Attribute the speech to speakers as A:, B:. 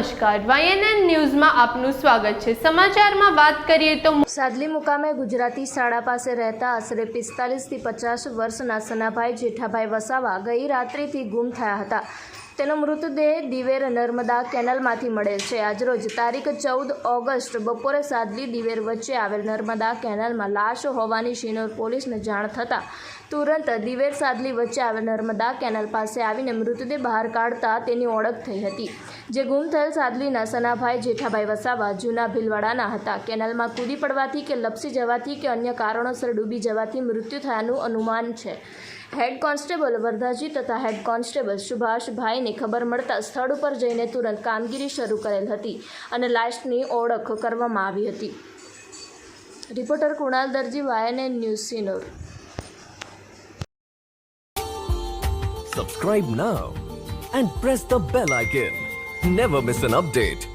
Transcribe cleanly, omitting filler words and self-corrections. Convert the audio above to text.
A: નમસ્કાર, YNN ન્યૂઝમાં આપનું સ્વાગત છે। સમાચારમાં વાત કરીએ તો
B: સાદલી મુકામે ગુજરાતી શાળા પાસે રહેતા આશરે 45 થી 50 વર્ષના સનાભાઈ જેઠાભાઈ વસાવા ગઈ રાત્રિથી ગુમ થયા હતા। તેનો મૃતદેહ દિવેર નર્મદા કેનાલમાંથી મળેલ છે। આજરોજ તારીખ 14 ઓગસ્ટ બપોરે સાદલી દિવેર વચ્ચે આવેલ નર્મદા કેનાલમાં લાશ હોવાની શિનોર પોલીસને જાણ થતાં તુરંત દિવેર સાદલી વચ્ચે આવેલ નર્મદા કેનાલ પાસે આવીને મૃતદેહ બહાર કાઢતા તેની ઓળખ થઈ હતી, જે ગુમ થયેલ સાદલીના સનાભાઈ જેઠાભાઈ વસાવા જૂના ભીલવાડાના હતા। કેનાલમાં કૂદી પડવાથી કે લપસી જવાથી કે અન્ય કારણોસર ડૂબી જવાથી મૃત્યુ થયાનું અનુમાન છે। હેડ કોન્સ્ટેબલ વરદાજી તથા હેડ કોન્સ્ટેબલ સુભાષભાઈને ખબર મળતા સ્થળ ઉપર જઈને તુરંત કામગીરી શરૂ કરેલ હતી અને લાશની ઓળખ કરવામાં આવી હતી। Reporter Kunal Darji, YNN news, Sinor.
C: Subscribe now and press the bell icon. Never miss an update.